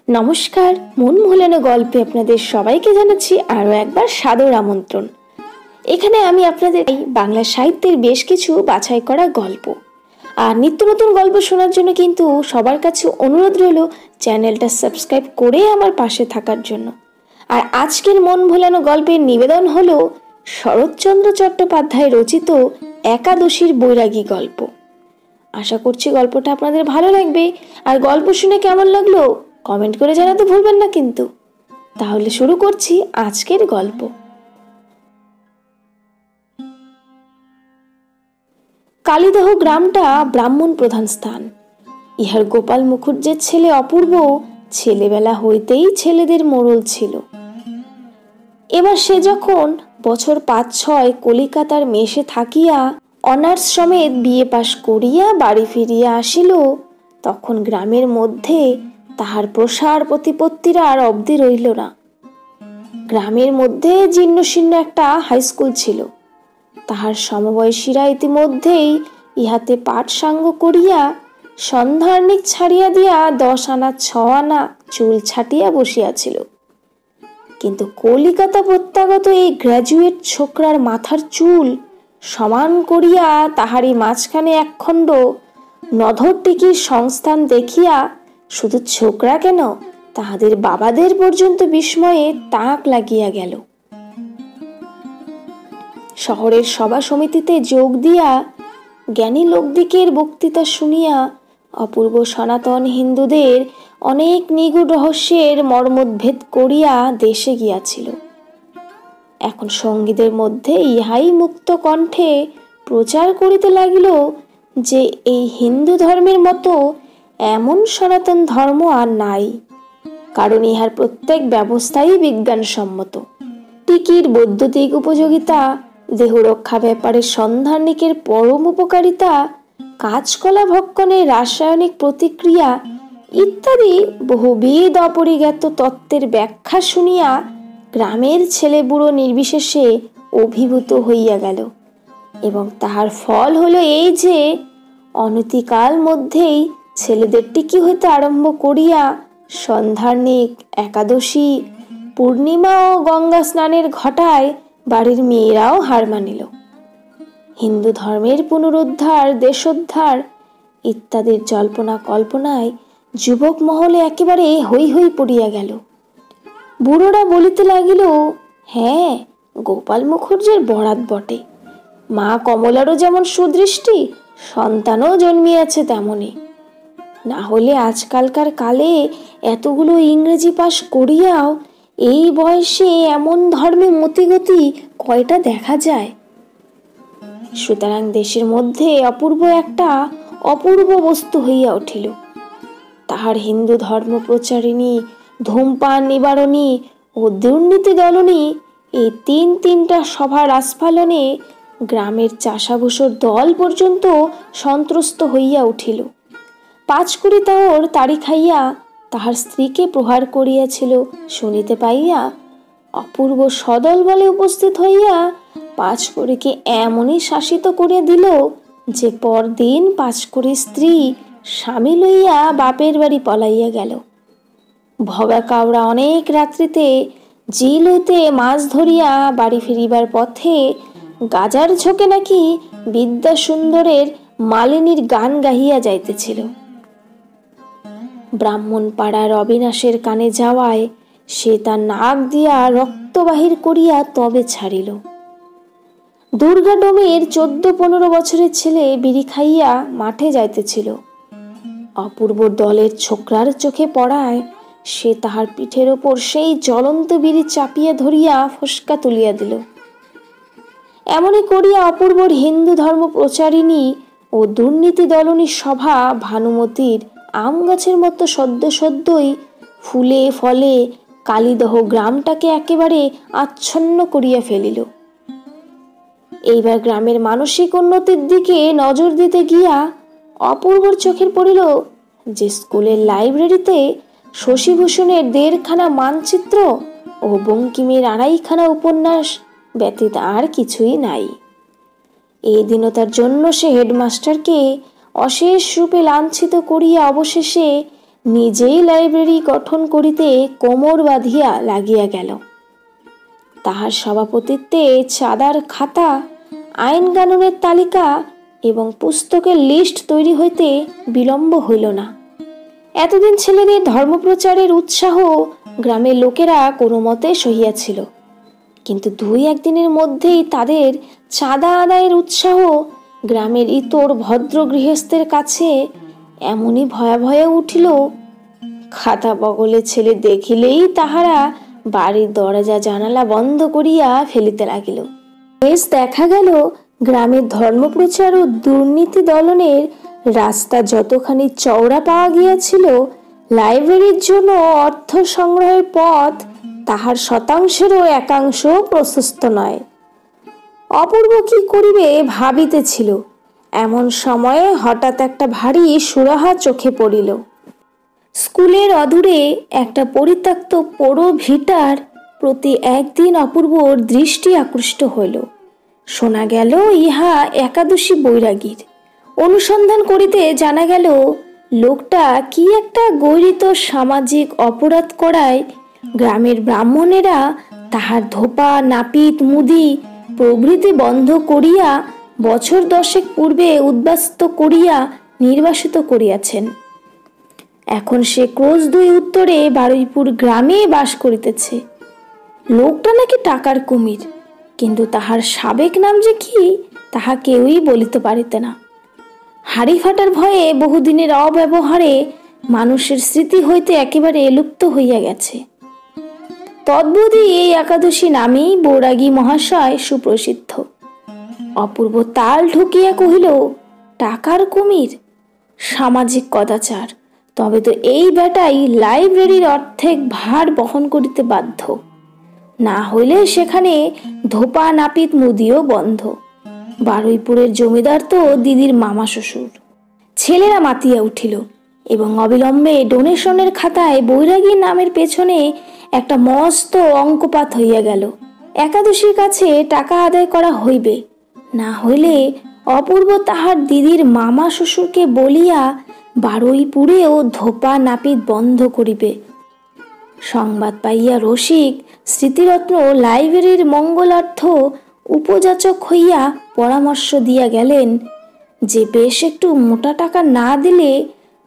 নমস্কার, মন ভোলানো গল্পে আপনাদের সবাইকে জানাচ্ছি আরও একবার সাদর আমন্ত্রণ। এখানে আমি আপনাদের বাংলা সাহিত্যের বেশ কিছু বাছাই করা গল্প আর নিত্য নতুন গল্প শোনার জন্য কিন্তু সবার কাছে অনুরোধ রইল চ্যানেলটা সাবস্ক্রাইব করে আমার পাশে থাকার জন্য। আর আজকের মন ভোলানো গল্পের নিবেদন হলো শরৎচন্দ্র চট্টোপাধ্যায় রচিত একাদশীর বৈরাগী গল্প। আশা করছি গল্পটা আপনাদের ভালো লাগবে। আর গল্প শুনে কেমন লাগলো কমেন্ট করে জানাতে ভুলবেন না কিন্তু। তাহলে শুরু করছি আজকের গল্প। কালীদহ গ্রামটা ব্রাহ্মণ প্রধান স্থান। ইহার গোপাল মুখুজ্জের ছেলে অপূর্ব ছেলেবেলা হইতেই ছেলেদের মোড়ল ছিল। এবার সে যখন বছর 5-6 কলিকাতার মেসে থাকিয়া অনার্স সমেত বিএ পাশ করিয়া বাড়ি ফিরিয়া আসিল, তখন গ্রামের মধ্যে তাহার প্রসার প্রতিপত্তির আর অবধি রইল না। গ্রামের মধ্যে জীর্ণশীর্ণ একটা হাই স্কুল ছিল। তাহার সমবয়সীরা ইতিমধ্যেই ইহাতে পাঠ সাঙ্গ করিয়া সন্ধ্যার্নিক ছাড়িয়া দিয়া 10 আনা 6 আনা চুল ছাটিয়া বসিয়াছিল। কিন্তু কলিকাতা প্রত্যাগত এই গ্র্যাজুয়েট ছোকরার মাথার চুল সমান করিয়া তাহারই মাঝখানে একখণ্ড নধরটিকির সংস্থান দেখিয়া শুধু ছোকরা কেন, তাহাদের বাবাদের পর্যন্ত বিস্ময়ে তাক লাগিয়া গেল। শহরের সভা সমিতিতে যোগ দিয়া জ্ঞানী লোকদিকের বক্তৃতা শুনিয়া অপূর্ব সনাতন হিন্দুদের অনেক নিগূঢ় রহস্যের মর্মোদ্ভেদ করিয়া দেশে গিয়াছিল। এখন সঙ্গীদের মধ্যে ইহাই মুক্ত কণ্ঠে প্রচার করিতে লাগিল যে এই হিন্দু ধর্মের মতো এমন সনাতন ধর্ম আর নাই, কারণ ইহার প্রত্যেক ব্যবস্থাই বিজ্ঞানসম্মত। টিকির বৈদ্যুতিক উপযোগিতা, দেহরক্ষা ব্যাপারে সন্ধানিকের পরম উপকারিতা, কাঁচকলা ভক্ষণের রাসায়নিক প্রতিক্রিয়া ইত্যাদি বহুবিধ অপরিজ্ঞাত তত্ত্বের ব্যাখ্যা শুনিয়া গ্রামের ছেলে বুড়ো নির্বিশেষে অভিভূত হইয়া গেল। এবং তাহার ফল হলো এই যে অনতিকাল মধ্যেই ছেলেদের টিকি হইতে আরম্ভ করিয়া সন্ধ্যার্নিক, একাদশী, পূর্ণিমা ও গঙ্গা স্নানের ঘটায় বাড়ির মেয়েরাও হার মানিল। হিন্দু ধর্মের পুনরুদ্ধার, দেশোদ্ধার ইত্যাদির জল্পনা কল্পনায় যুবক মহলে একেবারে হৈ হৈ পড়িয়া গেল। বুড়োরা বলিতে লাগিল, হ্যাঁ, গোপাল মুখুজ্জের বরাত বটে। মা কমলারও যেমন সুদৃষ্টি, সন্তানও জন্মিয়াছে তেমনি। না হলে আজকালকার কালে এতগুলো ইংরেজি পাশ করিয়াও এই বয়সে এমন ধর্মে মতিগতি কয়টা দেখা যায়। সুতরাং দেশের মধ্যে অপূর্ব একটা অপূর্ব বস্তু হইয়া উঠিল। তাহার হিন্দু ধর্ম প্রচারিণী, ধূমপান নিবারণী ও দুর্নীতি দলনী এই তিনটা সভার আস্ফালনে গ্রামের চাষাভুষোর দল পর্যন্ত সন্ত্রস্ত হইয়া উঠিল। 5 কুড়ি তাওর তাড়ি খাইয়া তাহার স্ত্রীকে প্রহার করিয়াছিল শুনিতে পাইয়া অপূর্ব সদল বলে উপস্থিত হইয়া 5 কুড়িকে এমনই শাসিত করিয়া দিল যে পরদিন 5 কুড়ি স্ত্রী স্বামী লইয়া বাপের বাড়ি পলাইয়া গেল। ভগা কাউরা অনেক রাত্রিতে জিল হইতে মাছ ধরিয়া বাড়ি ফিরিবার পথে গাজার ঝোঁকে নাকি বিদ্যা সুন্দরের মালিনীর গান গাহিয়া যাইতেছিল। ব্রাহ্মণ পাড়ার অবিনাশের কানে যাওয়ায় সে তার নাক দিয়া রক্ত বাহির করিয়া তবে ছাড়িল। দুর্গা ডোমের 14-15 বছরের ছেলে বিড়ি খাইয়া মাঠে যাইতেছিল। অপূর্ব দলের ছোকরার চোখে পড়ায় সে তাহার পিঠের ওপর সেই জ্বলন্ত বিড়ি চাপিয়া ধরিয়া ফসকা তুলিয়া দিল। এমনই করিয়া অপূর্বর হিন্দু ধর্ম প্রচারিণী ও দুর্নীতি দলনী সভা ভানুমতির আম গাছের মতো সদ্যই ফুলে ফলে কালীদহ গ্রামটাকে একেবারে আচ্ছন্ন করিয়া ফেলিল। এইবার গ্রামের মানসিক উন্নতির দিকে নজর দিতে গিয়া অপূর্বর চোখের পড়িল যে স্কুলের লাইব্রেরিতে শশীভূষণের 1.5 খানা মানচিত্র ও বঙ্কিমের 2.5 খানা উপন্যাস ব্যতীত আর কিছুই নাই। এই দীনতার জন্য সে হেডমাস্টারকে অশেষ রূপে লাঞ্ছিত করিয়া অবশেষে নিজেই লাইব্রেরি গঠন করিতে কোমর বাঁধিয়া লাগিয়া গেল। তাহার সভাপতিত্বে চাঁদার খাতা, আইন কানুনের তালিকা এবং পুস্তকের লিস্ট তৈরি হইতে বিলম্ব হইল না। এতদিন ছেলেদের ধর্মপ্রচারের উৎসাহ গ্রামের লোকেরা কোনো মতে সহিয়াছিল, কিন্তু 2-1 দিনের মধ্যেই তাদের চাঁদা আদায়ের উৎসাহ গ্রামের ইতর ভদ্র গৃহস্থের কাছে এমনই ভয়াবহ উঠিল, খাতা বগলে ছেলে দেখিলেই তাহারা বাড়ির দরজা জানালা বন্ধ করিয়া ফেলিতে লাগিল। বেশ দেখা গেল গ্রামের ধর্মপ্রচার ও দুর্নীতি দলনের রাস্তা যতখানি চওড়া পাওয়া গিয়াছিল, লাইব্রেরির জন্য অর্থ সংগ্রহের পথ তাহার শতাংশেরও একাংশ প্রশস্ত নয়। অপূর্ব কি করিবে ভাবিতেছিল, এমন সময়ে হঠাৎ একটা ভারী সুরাহা চোখে পড়িল। স্কুলের অদূরে একটা পরিত্যক্ত পোড়ো ভিটার প্রতি একদিন অপূর্বর দৃষ্টি আকৃষ্ট হইল। শোনা গেল ইহা একাদশী বৈরাগীর। অনুসন্ধান করিতে জানা গেল লোকটা কি একটা গরিত সামাজিক অপরাধ করায় গ্রামের ব্রাহ্মণেরা তাহার ধোপা, নাপিত, মুদি প্রভৃতি বন্ধ করিয়া বছর 10 পূর্বে উদ্বাস্ত করিয়া নির্বাসিত করিয়াছেন। এখন সে ক্রোশ 2 উত্তরে বারুইপুর গ্রামে বাস করিতেছে। লোকটা নাকি টাকার কুমির, কিন্তু তাহার সাবেক নাম যে কি তাহা কেউই বলিতে পারিতে না। হাড়ি ফাটার ভয়ে বহুদিনের অব্যবহারে মানুষের স্মৃতি হইতে একেবারে লুপ্ত হইয়া গেছে। তদ্বুদ্ধি এই একাদশী নামেই বৈরাগী মহাশয় সুপ্রসিদ্ধ। অপূর্ব তাল ঠুকিয়া কহিল, টাকার কুমির, সামাজিক কদাচার, তবে তো এই বেটাই লাইব্রেরির অর্ধেক ভার বহন করিতে বাধ্য, না হইলে সেখানে ধোপা, নাপিত, মুদিও বন্ধ। বারুইপুরের জমিদার তো দিদির মামা শ্বশুর। ছেলেরা মাতিয়া উঠিল এবং অবিলম্বে ডোনেশনের খাতায় বৈরাগী নামের পেছনে একটা মস্ত অঙ্কপাত হইয়া গেল। একাদশীর কাছে টাকা আদায় করা হইবে, না হইলে অপূর্ব তাহার দিদির মামা শ্বশুরকে বলিয়া বারুইপুরেও ধোপা, নাপিত বন্ধ করিবে। সংবাদ পাইয়া রসিক স্মৃতিরত্ন লাইব্রেরির মঙ্গলার্থ উপযাচক হইয়া পরামর্শ দিয়া গেলেন যে বেশ একটু মোটা টাকা না দিলে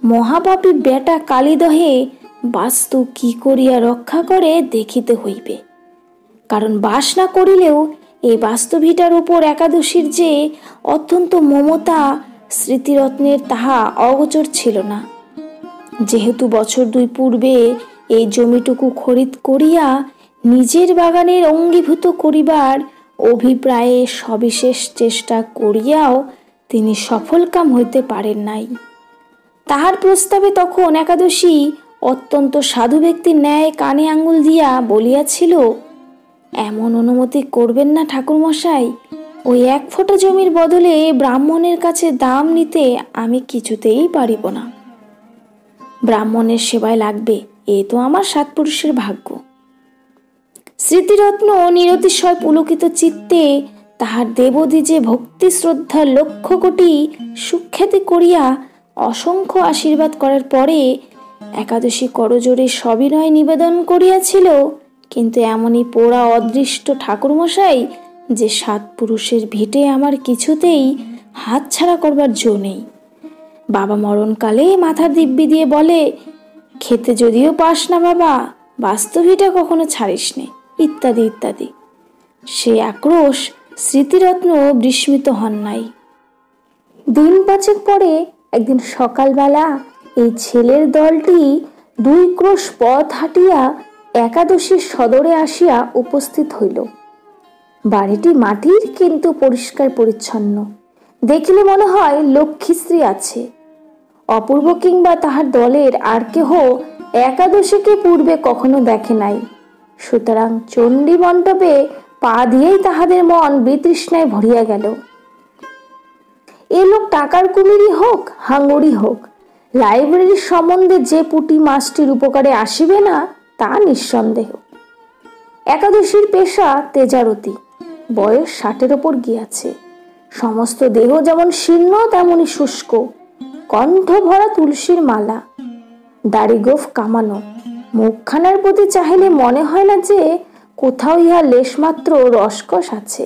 মহাপাপী বেটা কালীদহে বাস্তু কি করিয়া রক্ষা করে দেখিতে হইবে। কারণ বাস না করিলেও এই বাস্তুভিটার উপর একাদশীর যে অত্যন্ত মমতা স্মৃতিরত্নের তাহা অগোচর ছিল না। যেহেতু বছর 2 পূর্বে এই জমিটুকু খরিদ করিয়া নিজের বাগানের অঙ্গীভূত করিবার অভিপ্রায়ে সবিশেষ চেষ্টা করিয়াও তিনি সফলকাম হইতে পারেন নাই, তাহার প্রস্তাবে তখন একাদশী অত্যন্ত সাধু ব্যক্তির ন্যায় কানে আঙ্গুল দিয়া বলিয়াছিল, এমন অনুমতি করবেন না ঠাকুরমশাই, ওই 1 ফোঁটা জমির বদলে ব্রাহ্মণের কাছে দাম নিতে আমি কিছুতেই পারিব না। ব্রাহ্মণের সেবায় লাগবে, এ তো আমার 7 পুরুষের ভাগ্য। স্মৃতিরত্ন নিরতিশয় পুলকিত চিত্তে তাহার দেবদ্বিজে ভক্তি শ্রদ্ধার 1,00,000 কোটি সুখ্যাতি করিয়া অসংখ্য আশীর্বাদ করার পরে একাদশী করজোড়ে সবিনয় নিবেদন করিয়াছিল, কিন্তু এমনই পোড়া অদৃষ্ট ঠাকুরমশাই যে 7 পুরুষের ভিটে আমার কিছুতেই হাত ছাড়া করবার জো নেই। বাবা মরণকালে মাথার দিব্যি দিয়ে বলে, খেতে যদিও পাস না বাবা, বাস্তবিটা কখনো ছাড়িস নে, ইত্যাদি ইত্যাদি। সে আক্রোশ স্মৃতিরত্ন বিস্মিত হন নাই। দিন 5 পরে একদিন সকালবেলা এই ছেলের দলটি 2 ক্রোশ পথ হাঁটিয়া একাদশীর সদরে আসিয়া উপস্থিত হইল। বাড়িটি মাটির, কিন্তু পরিষ্কার পরিচ্ছন্ন, দেখিলে মনে হয় লক্ষ্মীশ্রী আছে। অপূর্ব কিংবা তাহার দলের আর কেহ একাদশীকে পূর্বে কখনো দেখে নাই, সুতরাং চণ্ডী মণ্ডপে পা দিয়েই তাহাদের মন বিতৃষ্ণায় ভরিয়া গেল। এ লোক টাকার কুমিরই হোক, হাঙ্গরই হোক, লাইব্রেরির সম্বন্ধে যে পুঁটি মাছটির উপকারে আসিবে না তা নিঃসন্দেহ। একাদশীর পেশা তেজারতি, বয়স 60-এর ওপর গিয়াছে, সমস্ত দেহ যেমন শীর্ণ তেমনি শুষ্ক, কণ্ঠ ভরা তুলসীর মালা। দাড়ি গোঁফ কামানো, মুখখানার প্রতি চাহিলে মনে হয় না যে কোথাও ইহা লেশমাত্র রসকস আছে।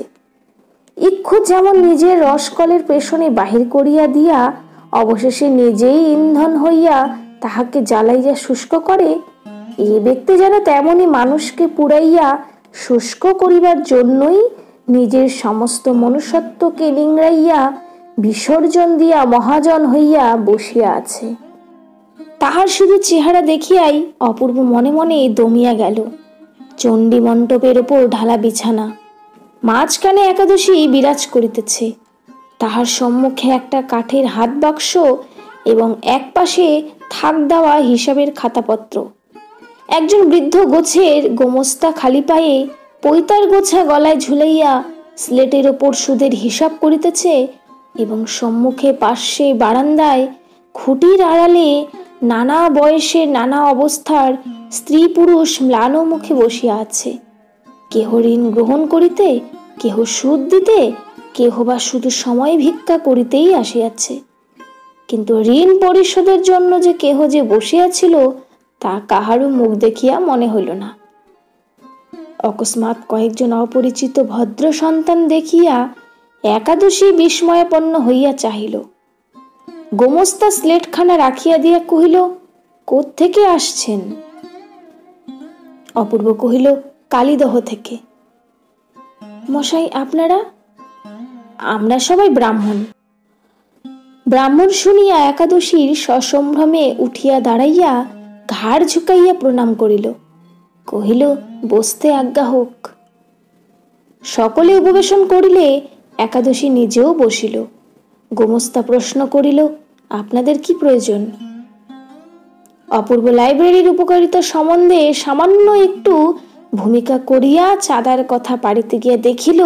ইক্ষু যেমন নিজের রসকলের পেছনে বাহির করিয়া দিয়া অবশেষে নিজেই ইন্ধন হইয়া তাহাকে জ্বালাইয়া শুষ্ক করে, এ ব্যক্তি যেন তেমনি মানুষকে পুড়াইয়া শুষ্ক করিবার জন্যই নিজের সমস্ত মনুষ্যত্বকে নিংড়াইয়া বিসর্জন দিয়া মহাজন হইয়া বসিয়া আছে। তাহার শুধু চেহারা দেখিয়াই অপূর্ব মনে মনে দমিয়া গেল। চণ্ডী মণ্ডপের ওপর ঢালা বিছানা, মাঝখানে একাদশী বিরাজ করিতেছে, তাহার সম্মুখে একটা কাঠের হাত বাক্স এবং এক পাশে থাক দেওয়া হিসাবের খাতাপত্র। একজন বৃদ্ধ গোছের গোমস্তা খালি পায়ে পৈতার গোছা গলায় ঝুলাইয়া স্লেটের ওপর সুদের হিসাব করিতেছে এবং সম্মুখে পার্শ্বে বারান্দায় খুঁটির আড়ালে নানা বয়সের নানা অবস্থার স্ত্রী পুরুষ ম্লান মুখে বসিয়া আছে। কেহ ঋণ গ্রহণ করিতে, কেহ সুদ দিতে, কেহ বা শুধু সময় ভিক্ষা করিতেই আসিয়াছে। কিন্তু ঋণ পরিশোধের জন্য যে কেহ যে বসিয়াছিল তা কাহারও মুখ দেখিয়া মনে হইল না। অকস্মাৎ কয়েকজন অপরিচিত ভদ্র সন্তান দেখিয়া একাদশী বিস্ময়াপন্ন হইয়া চাহিল। গোমস্তা স্লেটখানা রাখিয়া দিয়া কহিল, কোত্থেকে আসছেন? অপূর্ব কহিল, কালীদহ থেকে। মশাই, আপনারা? আমরা সবাই ব্রাহ্মণ। ব্রাহ্মণ শুনিয়া একাদশীর সসম্ভ্রমে উঠিয়া দাঁড়াইয়া ঘাড় ঝুঁকাইয়া প্রণাম করিল, কহিল, বসতে আজ্ঞা হোক। সকলে উপবেশন করিলে একাদশী নিজেও বসিল। গোমস্তা প্রশ্ন করিল, আপনাদের কি প্রয়োজন? অপূর্ব লাইব্রেরির উপকারিতা সম্বন্ধে সামান্য একটু ভূমিকা করিয়া চাঁদার কথা পাড়িতে গিয়া দেখিল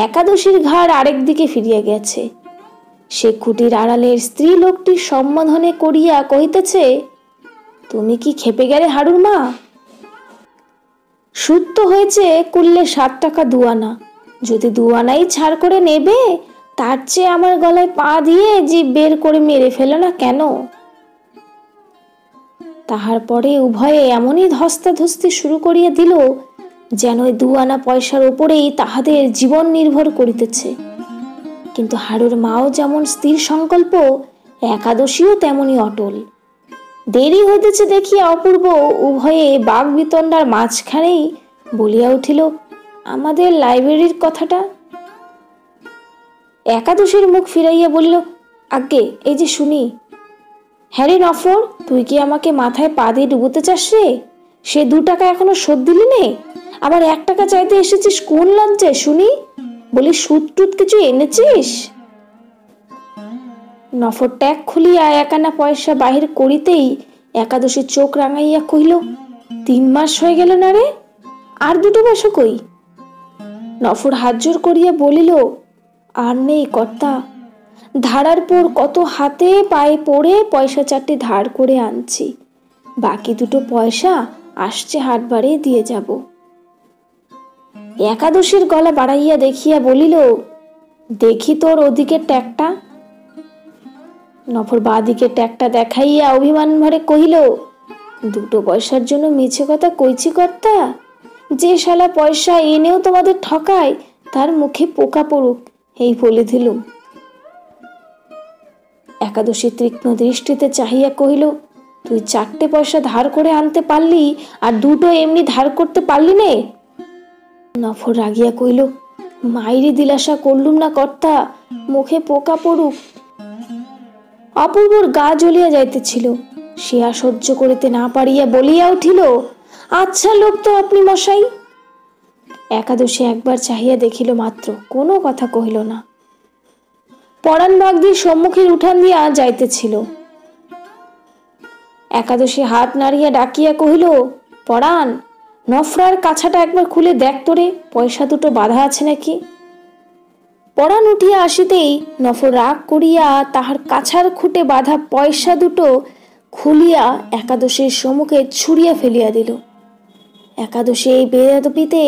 একাদশীর ঘাড় আরেক দিকে ফিরিয়া গেছে। সে খুঁটির আড়ালের স্ত্রী লোকটির সম্বোধনে করিয়া কহিতেছে, তুমি কি খেপে গেলে হাড়ুর মা? সুদ তো হয়েছে কুললে 7 টাকা 2 আনা, যদি 2 আনাই ছাড় করে নেবে তার চেয়ে আমার গলায় পা দিয়ে জিভ বের করে মেরে ফেলো না কেন? তাহার পরে উভয়ে এমনই ধস্তাধস্তি শুরু করিয়া দিল যেন 2 আনা পয়সার ওপরেই তাহাদের জীবন নির্ভর করিতেছে। কিন্তু হাড়ুর মাও যেমন স্থির সংকল্প, একাদশীও তেমনি অটল। দেরি হইতেছে দেখিয়া অপূর্ব উভয়ে বাগ বিতণ্ডার মাঝখানেই বলিয়া উঠিল, আমাদের লাইব্রেরির কথাটা। একাদশীর মুখ ফিরাইয়া বলিল, আজ্ঞে, এই যে শুনি। হ্যাঁ রে নফর, তুই কি আমাকে মাথায় পা দিয়ে ডুবোতে চাস রে? সে 2 টাকা এখনো শোধ দিলি নে, আবার 1 টাকা চাইতে এসেছিস কোন লজ্জায় শুনি? বলি সুদ টুদ কিছু এনেছিস? নফর ট্যাগ খুলিয়া 1 আনা পয়সা বাহির করিতেই একাদশী চোখ রাঙাইয়া কহিল, 3 মাস হয়ে গেল না রে, আর 2 পয়সা কই? নফর হাত জোর করিয়া বলিল, আর নেই কর্তা, ধারার পর কত হাতে পায়ে পড়ে পয়সা 4টে ধার করে আনছি, বাকি 2 পয়সা আসছে হাটবারে দিয়ে যাব। একাদশীর গলা বাড়াইয়া দেখিয়া বলিল, দেখি তোর ওদিকের ট্যাগটা। নফর বাদিকে ট্যাগটা দেখাইয়া অভিমান ভরে কহিল, 2 পয়সার জন্য মিছে কথা কইছি কর্তা? যে শালা পয়সা এনেও তোমাদের ঠকায় তার মুখে পোকা পড়ুক, এই বলে দিলুম। একাদশী তীক্ষ্ণ দৃষ্টিতে চাহিয়া কহিল, তুই 4টে পয়সা ধার করে আনতে পারলি আর 2 এমনি ধার করতে পারলি নে? নফর রাগিয়া কহিল, মাইরি দিলাসা করলুম না কর্তা, মুখে পোকা পড়ুক। অপূর্বর গা জ্বলিয়া যাইতেছিল, সে আর সহ্য করিতে না পারিয়া বলিয়া উঠিল, আচ্ছা লোক তো আপনি মশাই। একাদশী একবার চাহিয়া দেখিল মাত্র, কোনো কথা কহিল না। পরাণ বাগদির সম্মুখের উঠান দিয়া যাইতেছিল। একাদশী হাত নাড়িয়া ডাকিয়া কহিল, পরাণ, নফরার কাছাটা একবার খুলে দেখ তোরে, পয়সা 2 বাঁধা আছে নাকি। পরাণ উঠিয়া আসিতেই নফর রাগ করিয়া তাহার কাছার খুঁটে বাঁধা পয়সা 2 খুলিয়া একাদশীর সম্মুখে ছুঁড়িয়া ফেলিয়া দিল। একাদশী এই বেয়াদবিতে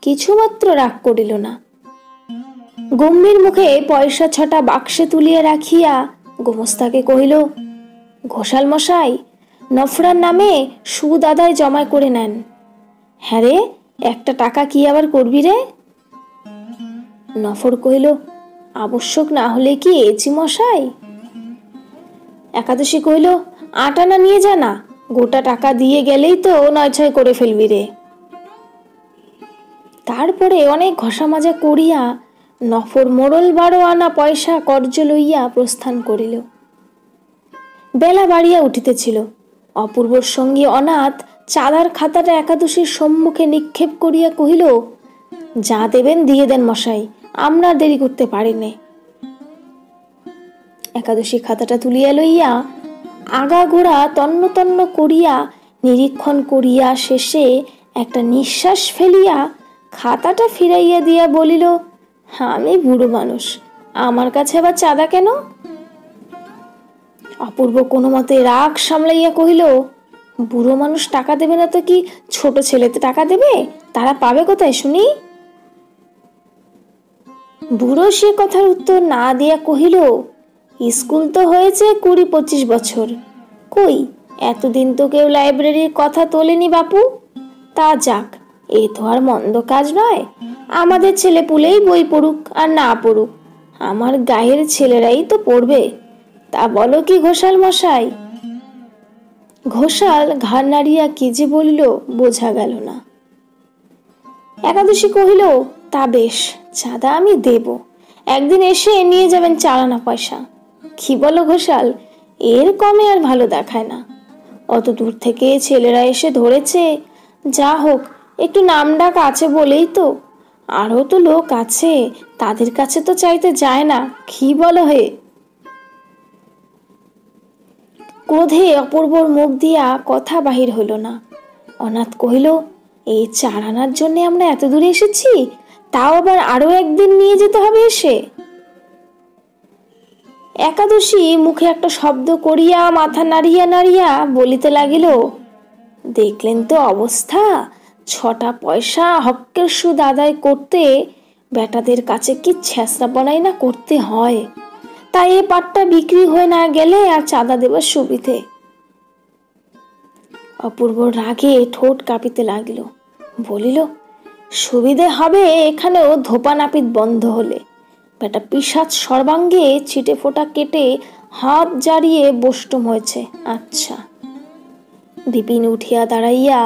কিছুমাত্র রাগ করিল না। গম্ভীর মুখে পয়সা 6টা বাক্সে তুলিয়া রাখিয়া গোমস্তাকে কহিল, ঘোষাল মশাই, নফরার নামে সুদ আদায় জমা করে নেন। হ্যাঁ রে, একটা টাকা কি আবার করবি রে? নফর কহিল, আবশ্যক না হলে কি এচি মশাই? একাদশী কহিল, 8 আনা নিয়ে যা না, গোটা টাকা দিয়ে গেলেই তো 9-6 করে ফেলবি রে। তারপরে অনেক ঘষা মাজা করিয়া নফর মোড়ল 12 আনা পয়সা কর্য লইয়া প্রস্থান করিল। বেলা বাড়িয়া উঠিতেছিল। অপূর্বর সঙ্গে অনাথ চাঁদার খাতাটা একাদশীর সম্মুখে নিক্ষেপ করিয়া কহিল, যা দেবেন দিয়ে দেন মশাই, আমরা দেরি করতে পারি নে। একাদশী খাতাটা তুলিয়া লইয়া আগাগোড়া তন্ন তন্ন করিয়া নিরীক্ষণ করিয়া শেষে একটা নিঃশ্বাস ফেলিয়া খাতাটা ফিরাইয়া দিয়া বলিল, আমি বুড়ো মানুষ, আমার কাছে আবার চাঁদা কেন? অপূর্ব কোনো মতে রাগ সামলাইয়া কহিল, বুড়ো মানুষ টাকা দেবে না তো কি ছোট ছেলেতে টাকা দেবে? তারা পাবে কোথায় শুনি? বুড়ো সে কথার উত্তর না দিয়া কহিল, স্কুল তো হয়েছে 20-25 বছর, কই এতদিন তো কেউ লাইব্রেরির কথা তোলেনি বাপু। তা যাক, এ তো আর মন্দ কাজ নয়। আমাদের ছেলে পুলেই বই পড়ুক আর না পড়ুক, আমার গায়ের ছেলেরাই তো পড়বে। তা বলো কি ঘোষাল মশাই? ঘোষাল ঘাড় নাড়িয়া কি যে বলিল বোঝা গেল না। একাদশী কহিল, তা বেশ, চাঁদা আমি দেব, একদিন এসে নিয়ে যাবেন 4 আনা পয়সা। কি বলো ঘোষাল? এর কমে আর ভালো দেখায় না। অত দূর থেকে ছেলেরা এসে ধরেছে, যা হোক একটু নাম ডাক আছে বলেই তো। আরও তো লোক আছে, তাদের কাছে তো চাইতে যায় না। কি বলো হে? ক্রোধে অপূর্বর মুখ দিয়া কথা বাহির হইল না। অনাথ কহিল, এই 4 আনার জন্য আমরা এত দূরে এসেছি, তাও আবার আরো একদিন নিয়ে যেতে হবে এসে? একাদশী মুখে একটা শব্দ করিয়া মাথা নাড়িয়া নাড়িয়া বলিতে লাগিল, দেখলেন তো অবস্থা, 6টা পয়সা হক্কের সুদ আদায় করতে বেটাদের কাছে কি ছেঁচড়াপনাই না করতে হয়। তাই এ পাটটা বিক্রি হয়ে না গেলে আর চাঁদা দেবার সুবিধে। অপূর্ব রাগে ঠোঁট কাঁপিতে লাগিল, বলিল, সুবিধে হবে এখানেও ধোপা নাপিত বন্ধ হলে। বেটা পিশাচ সর্বাঙ্গে ছিটে ফোঁটা কেটে হাত জারিয়ে বষ্টম হয়েছে। আচ্ছা। বিপিন উঠিয়া দাঁড়াইয়া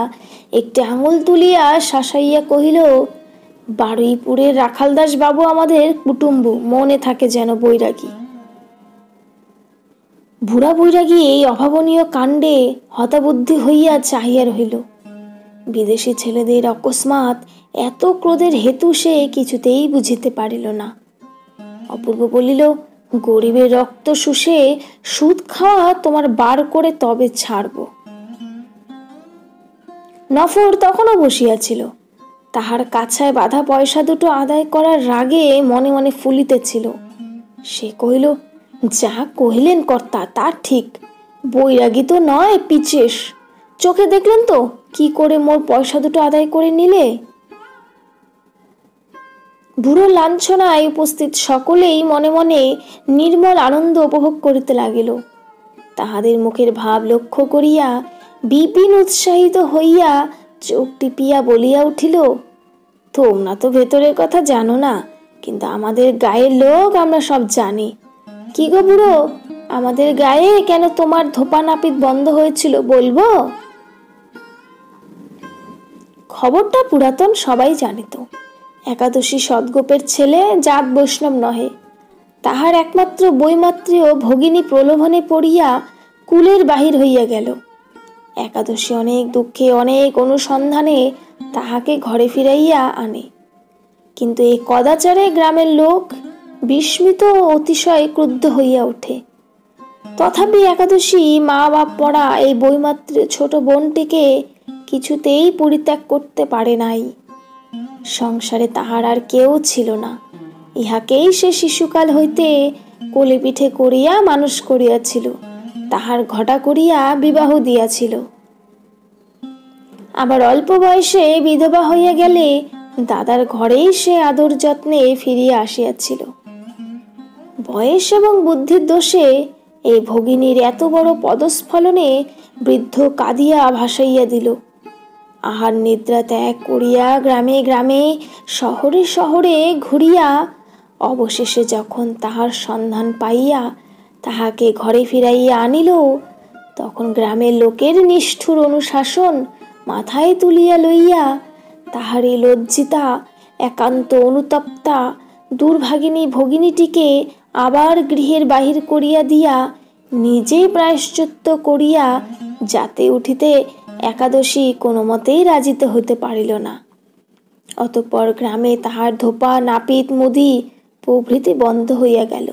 একটি আঙুল তুলিয়া শাসাইয়া কহিল, বারুইপুরের রাখালদাস বাবু আমাদের কুটুম্ব, মনে থাকে যেন বৈরাগী। বুড়া বৈরাগী এই অভাবনীয় কাণ্ডে হতাবুদ্ধি হইয়া চাহিয়া রহিল। বিদেশি ছেলেদের অকস্মাৎ এত ক্রোধের হেতু সে কিছুতেই বুঝিতে পারিল না। অপূর্ব বলিল, গরিবের রক্ত শুষে সুদ খাওয়া তোমার বার করে তবে ছাড়ব। নফর তখনও বসিয়াছিল। তাহার কাছায় বাঁধা পয়সা দুটো আদায় করার রাগে মনে মনে ফুলিতেছিল। সে কহিল, যা কহিলেন কর্তা তা ঠিক, বৈরাগী তো নয়, পিচেস। চোখে দেখলেন তো কি করে মোর পয়সা দুটো আদায় করে নিলে। বুড়ো লাঞ্ছনায় উপস্থিত সকলেই মনে মনে নির্মল আনন্দ উপভোগ করিতে লাগিল। তাহাদের মুখের ভাব লক্ষ্য করিয়া বিপিন উৎসাহিত হইয়া চোখ টিপিয়া বলিয়া উঠিল, তোমরা তো ভেতরের কথা জানো না, কিন্তু আমাদের গায়ের লোক আমরা সব জানি। কি গো বুড়ো, আমাদের গায়ে কেন তোমার ধোপা নাপিত বন্ধ হয়েছিল বলবো? খবরটা পুরাতন সবাই জানিত। একাদশী সদ্গোপের ছেলে, জাত বৈষ্ণব নহে। তাহার একমাত্র বৈমাত্রেয় ভগিনী প্রলোভনে পড়িয়া কুলের বাহির হইয়া গেল। একাদশী অনেক দুঃখে অনেক অনুসন্ধানে তাহাকে ঘরে ফিরাইয়া আনে। কিন্তু এই কদাচারে গ্রামের লোক বিস্মিত ও অতিশয় ক্রুদ্ধ হইয়া ওঠে। তথাপি একাদশী মা বাপ পড়া এই বৈমাত্রের ছোট বোনটিকে কিছুতেই পরিত্যাগ করতে পারে নাই। সংসারে তাহার আর কেউ ছিল না। ইহাকেই সে শিশুকাল হইতে কোলে পিঠে করিয়া মানুষ করিয়াছিল, তাহার ঘটা করিয়া বিবাহ দিয়াছিল। আবার অল্প বয়সে বিধবা হইয়া গেলে দাদার ঘরেই সে আদর যত্নে ফিরিয়া আসিয়াছিল। বয়স এবং বুদ্ধির দোষে এই ভগিনীর এত বড় পদস্খলনে বৃদ্ধ কাঁদিয়া ভাসাইয়া দিল। আহার নিদ্রা ত্যাগ করিয়া গ্রামে গ্রামে শহরে শহরে ঘুরিয়া অবশেষে যখন তাহার সন্ধান পাইয়া তাহাকে ঘরে ফিরাইয়া আনিল, তখন গ্রামের লোকের নিষ্ঠুর অনুশাসন মাথায় তুলিয়া লইয়া তাহারই লজ্জিতা একান্ত অনুতপ্তা দুর্ভাগিনী ভগিনীটিকে আবার গৃহের বাহির করিয়া দিয়া নিজেই প্রায়শ্চিত্ত করিয়া যাতে উঠিতে একাদশী কোনো মতেই রাজিতে হইতে পারিল না। অতঃপর গ্রামে তাহার ধোপা নাপিত মুদি প্রভৃতি বন্ধ হইয়া গেল।